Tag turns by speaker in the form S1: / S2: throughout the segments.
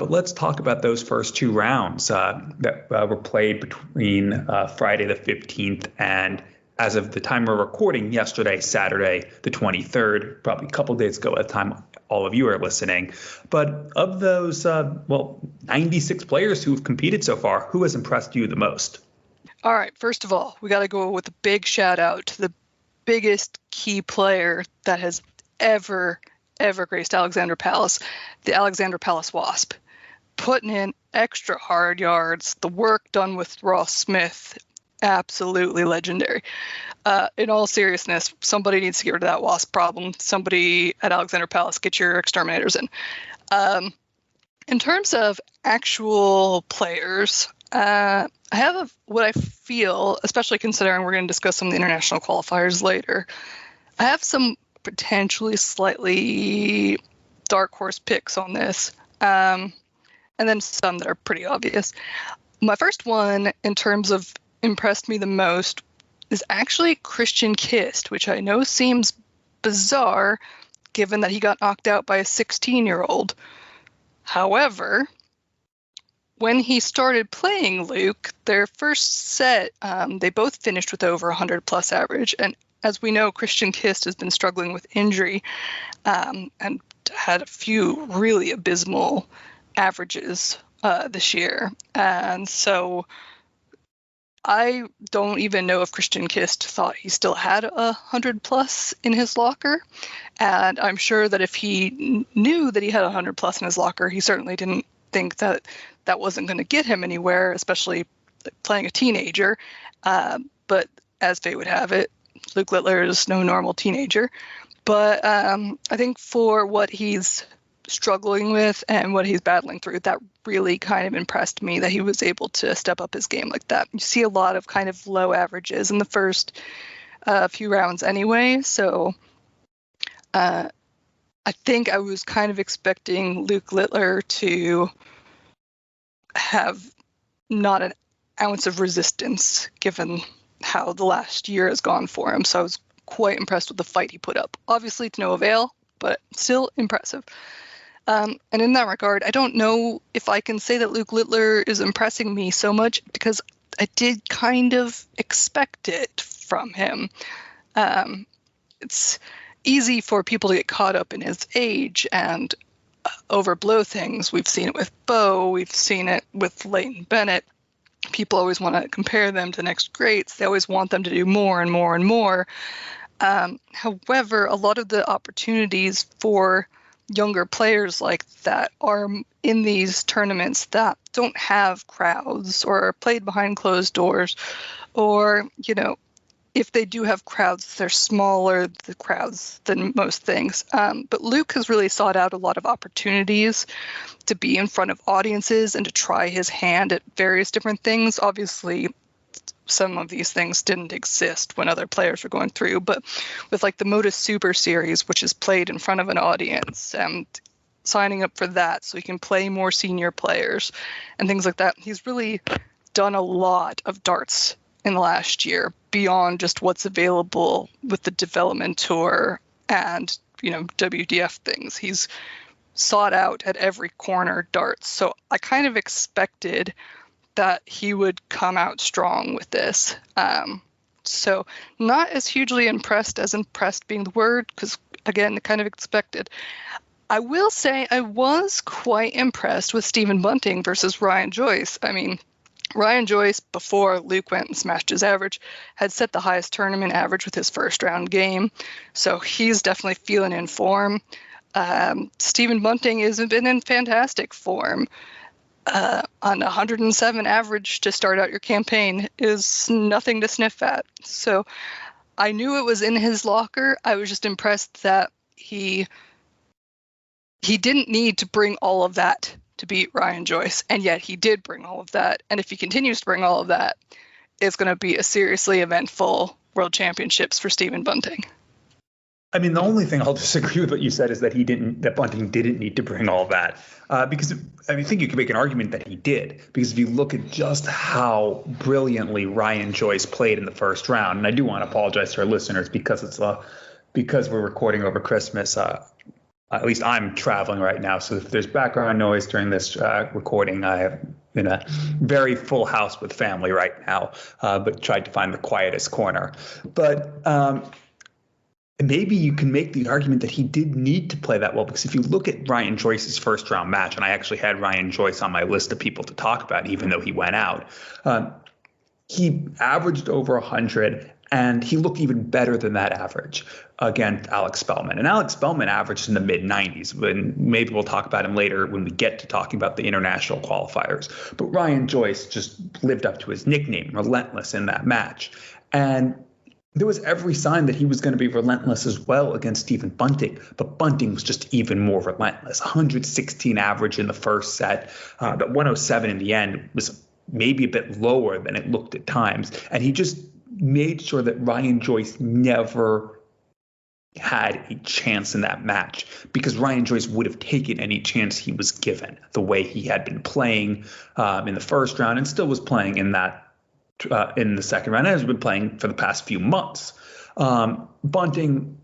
S1: But let's talk about those first two rounds that were played between Friday the 15th and, as of the time we're recording, yesterday, Saturday the 23rd, probably a couple days ago at the time all of you are listening. But of those, 96 players who have competed so far, who has impressed you the most?
S2: All right, first of all, we got to go with a big shout out to the biggest key player that has ever graced Alexander Palace, the Alexander Palace Wasp. Putting in extra hard yards, the work done with Ross Smith, absolutely legendary. In all seriousness, somebody needs to get rid of that Wasp problem. Somebody at Alexander Palace, get your exterminators in. In terms of actual players, I have what I feel, especially considering we're going to discuss some of the international qualifiers later, I have some potentially slightly dark horse picks on this, and then some that are pretty obvious. My first one, in terms of impressed me the most, is actually Christian Kist, which I know seems bizarre given that he got knocked out by a 16-year-old. However, when he started playing Luke, their first set, they both finished with over 100-plus average. And as we know, Christian Kist has been struggling with injury and had a few really abysmal averages this year. And so I don't even know if Christian Kist thought he still had 100-plus in his locker. And I'm sure that if he knew that he had 100-plus in his locker, he certainly didn't think that that wasn't going to get him anywhere, especially playing a teenager. But as fate would have it, Luke Littler is no normal teenager. But I think for what he's struggling with and what he's battling through, that really kind of impressed me, that he was able to step up his game like that. You see a lot of kind of low averages in the first few rounds anyway. So I think I was kind of expecting Luke Littler to have not an ounce of resistance given how the last year has gone for him. So I was quite impressed with the fight he put up. Obviously to no avail, but still impressive. And in that regard, I don't know if I can say that Luke Littler is impressing me so much because I did kind of expect it from him. It's easy for people to get caught up in his age and overblow things. We've seen it with Bo. We've seen it with Leighton Bennett. People always want to compare them to next greats. They always want them to do more and more and more. However, a lot of the opportunities for younger players like that are in these tournaments that don't have crowds or are played behind closed doors, or, you know, if they do have crowds, they're smaller, the crowds, than most things. But Luke has really sought out a lot of opportunities to be in front of audiences and to try his hand at various different things. Obviously, some of these things didn't exist when other players were going through, but with like the Modus Super Series, which is played in front of an audience, and signing up for that so he can play more senior players and things like that. He's really done a lot of darts in the last year beyond just what's available with the development tour and, you know, WDF things. He's sought out at every corner darts. So I kind of expected that he would come out strong with this. So not as hugely impressed as impressed being the word, because again, kind of expected. I will say I was quite impressed with Stephen Bunting versus Ryan Joyce. I mean, Ryan Joyce, before Luke went and smashed his average, had set the highest tournament average with his first round game. So he's definitely feeling in form. Stephen Bunting has been in fantastic form. On 107 average to start out your campaign is nothing to sniff at. So I knew it was in his locker. I was just impressed that he didn't need to bring all of that to beat Ryan Joyce, and yet he did bring all of that. And if he continues to bring all of that, it's going to be a seriously eventful World Championships for Stephen Bunting.
S1: I mean, the only thing I'll disagree with what you said is that that Bunting didn't need to bring all of that, because I think you can make an argument that he did, because if you look at just how brilliantly Ryan Joyce played in the first round, and I do want to apologize to our listeners because we're recording over Christmas. at least I'm traveling right now, so if there's background noise during this recording, I am in a very full house with family right now, but tried to find the quietest corner. But maybe you can make the argument that he did need to play that well, because if you look at Ryan Joyce's first round match, and I actually had Ryan Joyce on my list of people to talk about, even though he went out, he averaged over 100, and he looked even better than that average against Alex Spellman. And Alex Spellman averaged in the mid-90s. And maybe we'll talk about him later when we get to talking about the international qualifiers. But Ryan Joyce just lived up to his nickname, relentless, in that match. And there was every sign that he was going to be relentless as well against Stephen Bunting, but Bunting was just even more relentless. 116 average in the first set, but 107 in the end was maybe a bit lower than it looked at times. And he just made sure that Ryan Joyce never had a chance in that match, because Ryan Joyce would have taken any chance he was given, the way he had been playing in the first round and still was playing in that in the second round, and has been playing for the past few months. Bunting,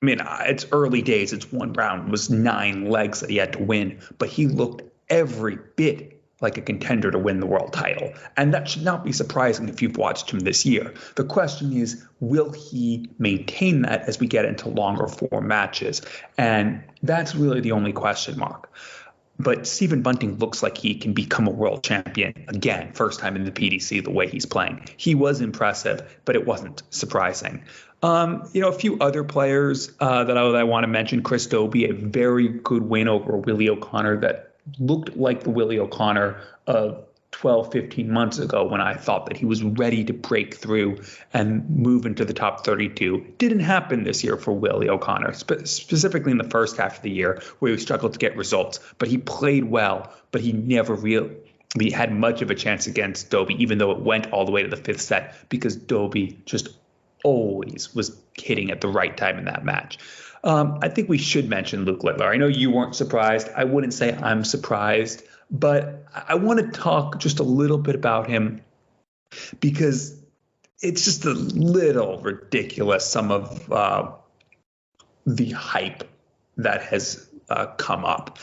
S1: I mean, it's early days. It's one round. It was 9 legs that he had to win, but he looked every bit like a contender to win the world title. And that should not be surprising if you've watched him this year. The question is, will he maintain that as we get into longer form matches? And that's really the only question mark. But Stephen Bunting looks like he can become a world champion again, first time in the PDC, the way he's playing. He was impressive, but it wasn't surprising. A few other players that I want to mention. Chris Dobie, a very good win over Willie O'Connor that looked like the Willie O'Connor of 12, 15 months ago, when I thought that he was ready to break through and move into the top 32. Didn't happen this year for Willie O'Connor, specifically in the first half of the year, where he struggled to get results. But he played well, but he never really had much of a chance against Dobie, even though it went all the way to the 5th set, because Dobie just always was hitting at the right time in that match. I think we should mention Luke Littler. I know you weren't surprised. I wouldn't say I'm surprised, but I want to talk just a little bit about him, because it's just a little ridiculous, some of the hype that has come up.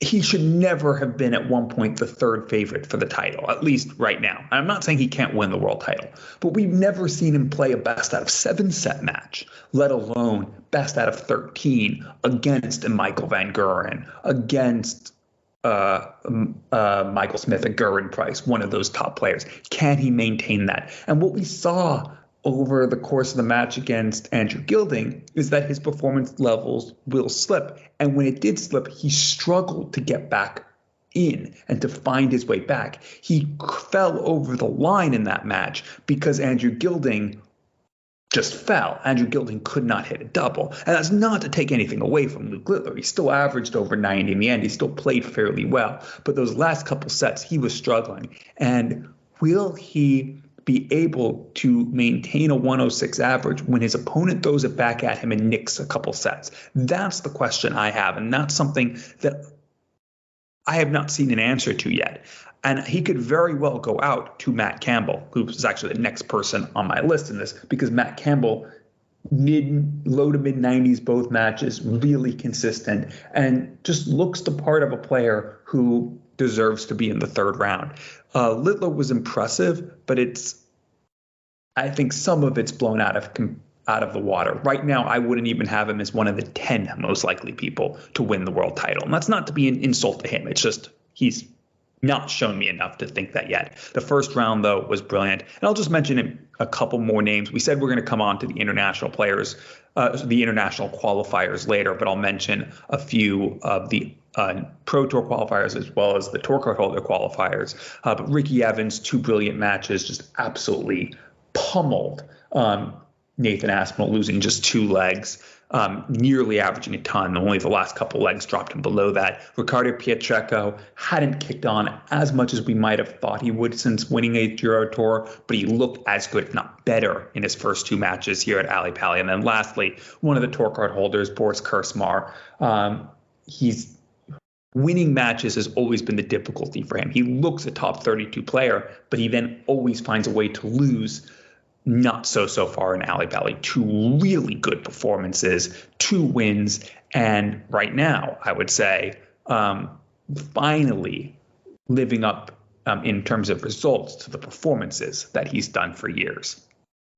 S1: He should never have been at one point the 3rd favorite for the title, at least right now. I'm not saying he can't win the world title, but we've never seen him play a best out of 7 set match, let alone best out of 13 against a Michael Van Guren, against Michael Smith and Guren Price, one of those top players. Can he maintain that? And what we saw over the course of the match against Andrew Gilding is that his performance levels will slip. And when it did slip, he struggled to get back in and to find his way back. He fell over the line in that match because Andrew Gilding just fell. Andrew Gilding could not hit a double. And that's not to take anything away from Luke Littler. He still averaged over 90 in the end. He still played fairly well. But those last couple sets, he was struggling. And will he be able to maintain a 106 average when his opponent throws it back at him and nicks a couple sets? That's the question I have, and that's something that I have not seen an answer to yet. And he could very well go out to Matt Campbell, who is actually the next person on my list in this, because Matt Campbell, low to mid 90s both matches, really consistent, and just looks the part of a player who deserves to be in the 3rd round. Littler was impressive, but I think some of it's blown out of the water. Right now, I wouldn't even have him as one of the 10 most likely people to win the world title. And that's not to be an insult to him. It's just he's not shown me enough to think that yet. The first round, though, was brilliant. And I'll just mention a couple more names. We said we're going to come on to the international players, the international qualifiers later, but I'll mention a few of the Pro Tour qualifiers as well as the Tour Card Holder qualifiers. But Ricky Evans, 2 brilliant matches, just absolutely pummeled Nathan Aspinall, losing just 2 legs, nearly averaging a ton. Only the last couple legs dropped him below that. Ricardo Pietreczko hadn't kicked on as much as we might have thought he would since winning a Euro Tour, but he looked as good, if not better, in his first 2 matches here at Ali Pali. And then lastly, one of the Tour Card holders, Boris Kursmar. He's winning matches has always been the difficulty for him. He looks a top 32 player, but he then always finds a way to lose not so far in Alley Valley. 2 really good performances, 2 wins, and right now, I would say, finally living up in terms of results to the performances that he's done for years.